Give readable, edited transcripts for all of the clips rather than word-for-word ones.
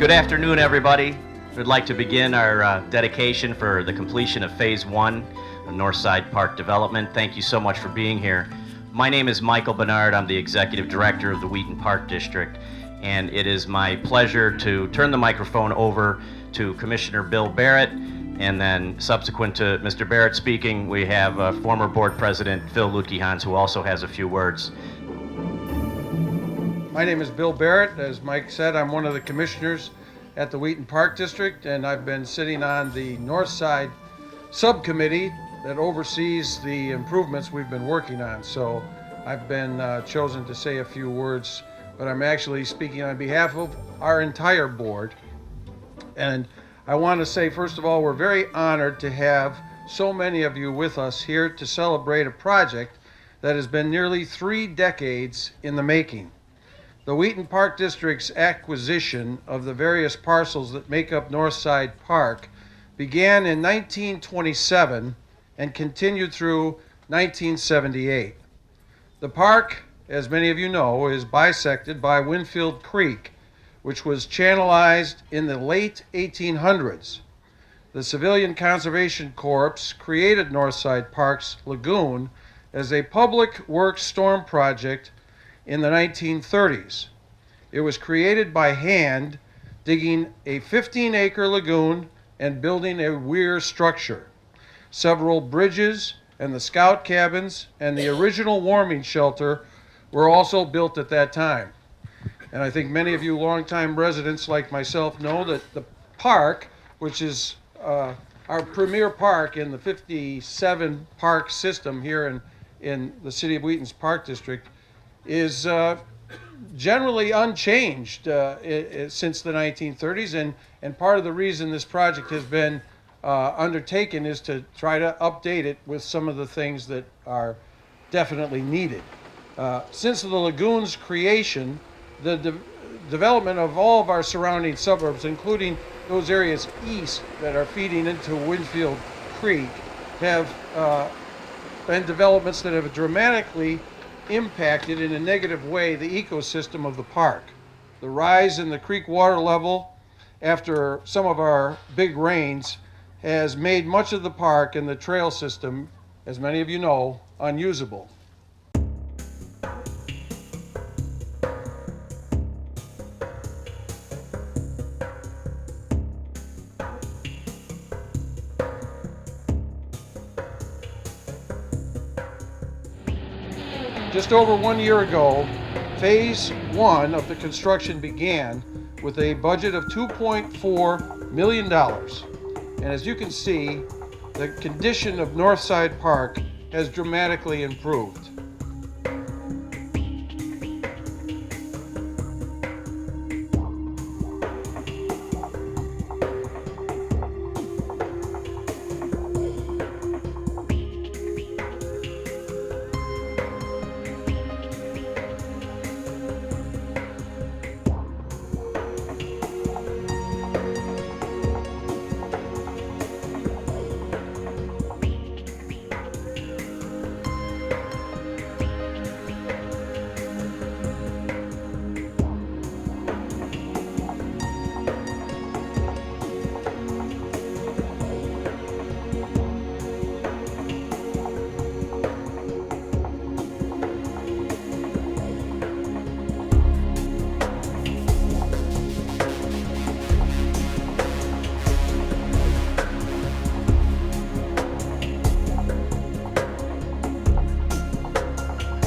Good afternoon, everybody. We'd like to begin our dedication for the completion of Phase 1 of Northside Park Development. Thank you so much for being here. My name is Michael Bernard. I'm the Executive Director of the Wheaton Park District, and it is my pleasure to turn the microphone over to Commissioner Bill Barrett, and then subsequent to Mr. Barrett speaking, we have former Board President Phil Lutke-Hans, who also has a few words. My name is Bill Barrett. As Mike said, I'm one of the commissioners at the Wheaton Park District, and I've been sitting on the Northside subcommittee that oversees the improvements we've been working on. So I've been chosen to say a few words, but I'm actually speaking on behalf of our entire board. And I want to say, first of all, we're very honored to have so many of you with us here to celebrate a project that has been nearly 3 decades in the making. The Wheaton Park District's acquisition of the various parcels that make up Northside Park began in 1927 and continued through 1978. The park, as many of you know, is bisected by Winfield Creek, which was channelized in the late 1800s. The Civilian Conservation Corps created Northside Park's lagoon as a public works storm project in the 1930s. It was created by hand, digging a 15-acre lagoon and building a weir structure. Several bridges and the scout cabins and the original warming shelter were also built at that time. And I think many of you longtime residents like myself know that the park, which is our premier park in the 57 park system here in the city of Wheaton's Park District, is generally unchanged since the 1930s, and part of the reason this project has been undertaken is to try to update it with some of the things that are definitely needed. Since the lagoon's creation, the development of all of our surrounding suburbs, including those areas east that are feeding into Winfield Creek, have been developments that have dramatically impacted in a negative way the ecosystem of the park. The rise in the creek water level after some of our big rains has made much of the park and the trail system, as many of you know, unusable. Just over 1 year ago, Phase 1 of the construction began with a budget of $2.4 million. And as you can see, the condition of Northside Park has dramatically improved.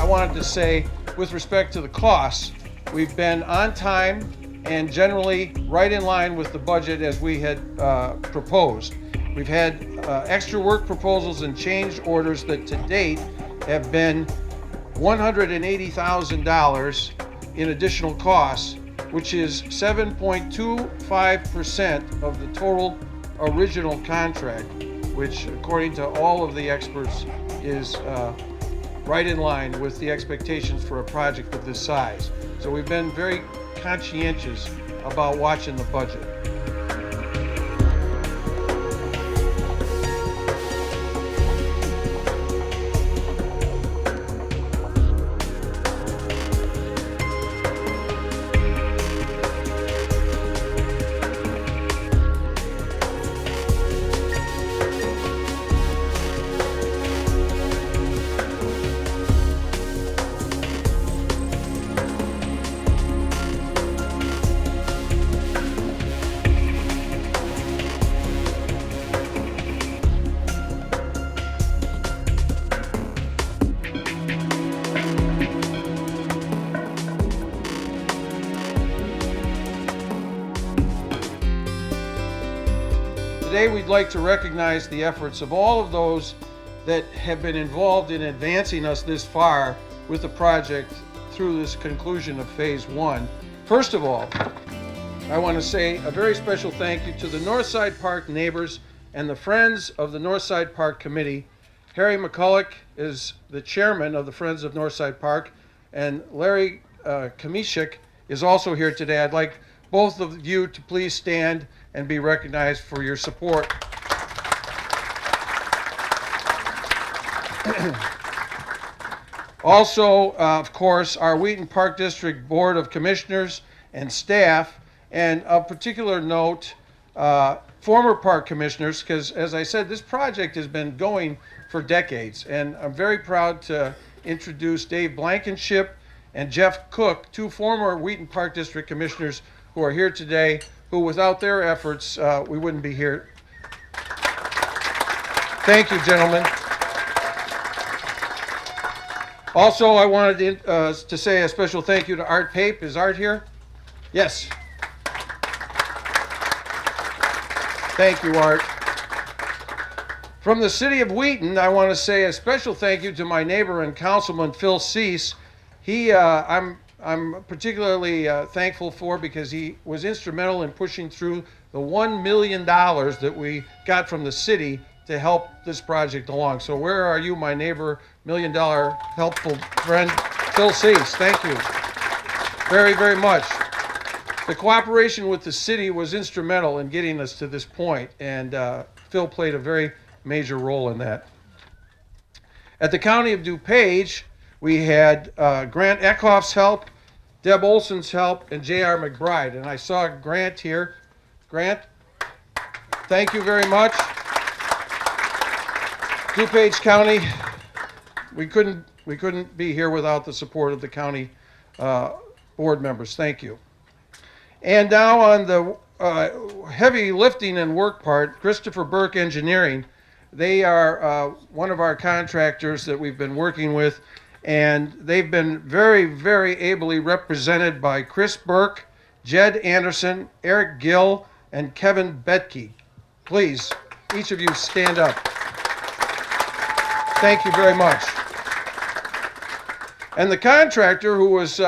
Wanted to say, with respect to the costs, we've been on time and generally right in line with the budget as we had proposed. We've had extra work proposals and change orders that to date have been $180,000 in additional costs, which is 7.25% of the total original contract, which according to all of the experts is right in line with the expectations for a project of this size. So we've been very conscientious about watching the budget. today we'd like to recognize the efforts of all of those that have been involved in advancing us this far with the project through this conclusion of phase one. First of all, I want to say a very special thank you to the Northside Park neighbors and the Friends of the Northside Park Committee. Harry McCulloch is the chairman of the Friends of Northside Park, and Larry Kamishik is also here today. I'd like both of you to please stand and be recognized for your support. Also, of course, our Wheaton Park District Board of Commissioners and staff, and of particular note, former park commissioners, because as I said, this project has been going for decades, and I'm very proud to introduce Dave Blankenship and Jeff Cook, two former Wheaton Park District commissioners who are here today, who without their efforts, we wouldn't be here. Thank you, gentlemen. Also, I wanted to say a special thank you to Art Pape. Is Art here? Yes. Thank you, Art. From the city of Wheaton, I want to say a special thank you to my neighbor and councilman, Phil Cease. I'm particularly thankful for because he was instrumental in pushing through the $1 million that we got from the city to help this project along. So where are you, my neighbor, $1 million helpful friend, Phil Cease? Thank you very, very much. The cooperation with the city was instrumental in getting us to this point, and Phil played a very major role in that. At the County of DuPage, we had Grant Eckhoff's help, Deb Olson's help, and J.R. McBride. And I saw Grant here. Grant, thank you very much. DuPage County, we couldn't be here without the support of the county board members. Thank you. And now on the heavy lifting and work part, Christopher Burke Engineering. They are one of our contractors that we've been working with, and they've been very, very ably represented by Chris Burke, Jed Anderson, Eric Gill, and Kevin Betke. Please, each of you stand up. Thank you very much. And the contractor who was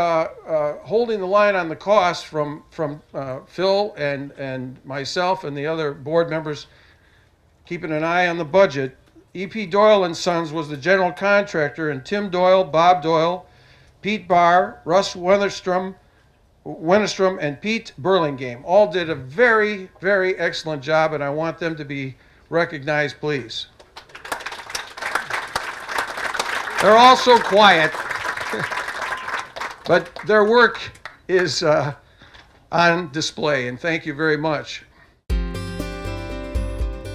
holding the line on the cost from Phil and myself and the other board members, keeping an eye on the budget, E.P. Doyle and Sons was the general contractor, and Tim Doyle, Bob Doyle, Pete Barr, Russ Wennerstrom, and Pete Burlingame all did a very, very excellent job, and I want them to be recognized, please. They're all so quiet, but their work is on display, and thank you very much.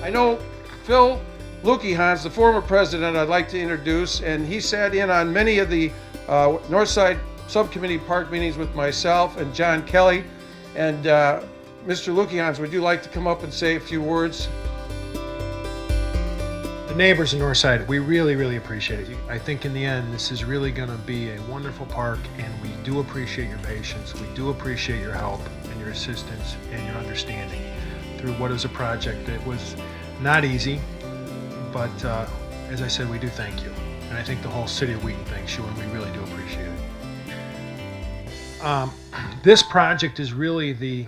I know Phil Lukihans, the former president, I'd like to introduce, and he sat in on many of the Northside Subcommittee Park meetings with myself and John Kelly. And Mr. Lukihans, would you like to come up and say a few words? The neighbors in Northside, we really, really appreciate it. I think in the end, this is really going to be a wonderful park, and we do appreciate your patience. We do appreciate your help and your assistance and your understanding through what is a project that was not easy, but as I said, we do thank you. And I think the whole city of Wheaton thanks you, and we really do appreciate it. This project is really the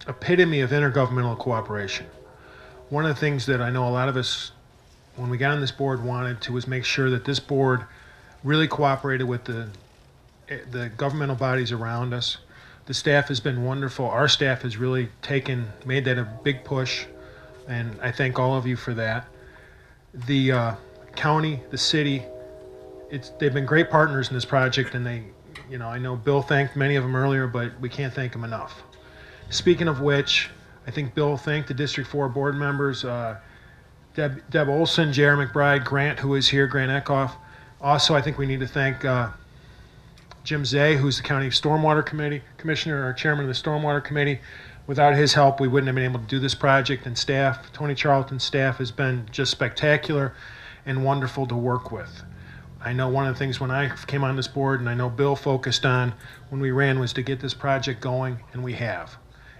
epitome of intergovernmental cooperation. One of the things that I know a lot of us, when we got on this board, wanted to was make sure that this board really cooperated with the governmental bodies around us. The staff has been wonderful. Our staff has really made that a big push, and I thank all of you for that. The county, the city, they've been great partners in this project, and I know Bill thanked many of them earlier, but we can't thank them enough. Speaking of which, I think Bill thanked the District 4 board members, Deb Olson, J.R. McBride, Grant, who is here, Grant Eckhoff. Also, I think we need to thank Jim Zay, who's the County Stormwater Committee Commissioner, or Chairman of the Stormwater Committee. Without his help, we wouldn't have been able to do this project, and staff, Tony Charlton's staff, has been just spectacular and wonderful to work with. I know one of the things when I came on this board, and I know Bill focused on when we ran, was to get this project going, and we have.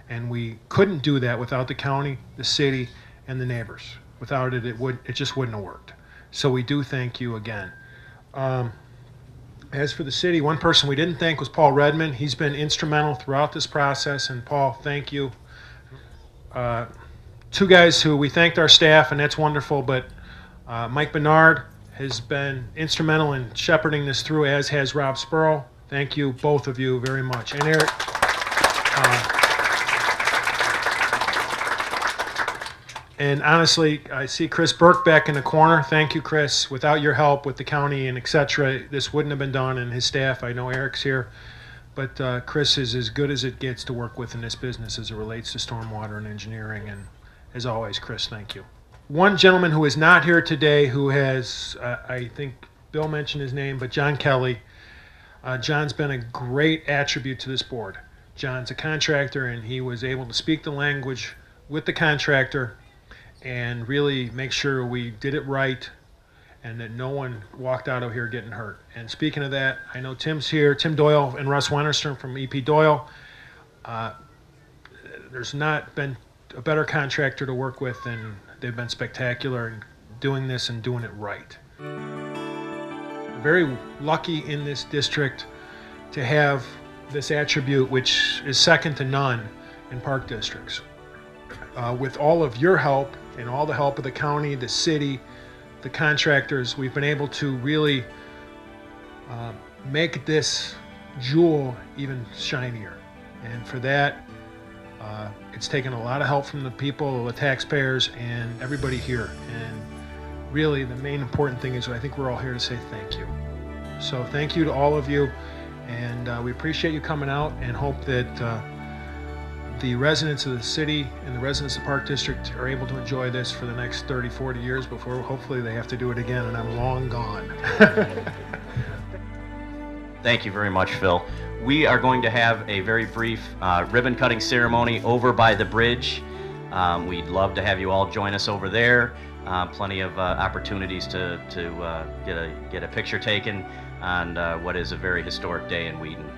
And we couldn't do that without the county, the city, and the neighbors. Without it, it just wouldn't have worked. So we do thank you again. As for the city, one person we didn't thank was Paul Redmond. He's been instrumental throughout this process, and Paul, thank you. Two guys who we thanked our staff, and that's wonderful, but Mike Bernard has been instrumental in shepherding this through, as has Rob Spurl. Thank you, both of you, very much. And Eric, and honestly, I see Chris Burke back in the corner. Thank you, Chris. Without your help with the county and et cetera, this wouldn't have been done, and his staff. I know Eric's here, but Chris is as good as it gets to work with in this business as it relates to stormwater and engineering. And as always, Chris, thank you. One gentleman who is not here today, who has, I think Bill mentioned his name, but John Kelly. John's been a great attribute to this board. John's a contractor, and he was able to speak the language with the contractor and really make sure we did it right and that no one walked out of here getting hurt. And speaking of that, I know Tim's here, Tim Doyle and Russ Wennerstrom from EP Doyle. There's not been a better contractor to work with, and they've been spectacular in doing this and doing it right. Very lucky in this district to have this attribute, which is second to none in park districts. With all of your help and all the help of the county, the city, the contractors, we've been able to really make this jewel even shinier. And for that, it's taken a lot of help from the people, the taxpayers, and everybody here. And really, the main important thing is I think we're all here to say thank you. So thank you to all of you, and we appreciate you coming out and hope that the residents of the city and the residents of the Park District are able to enjoy this for the next 30, 40 years before hopefully they have to do it again, and I'm long gone. Thank you very much, Phil. We are going to have a very brief ribbon cutting ceremony over by the bridge. We'd love to have you all join us over there. Plenty of opportunities to get a picture taken on what is a very historic day in Wheaton.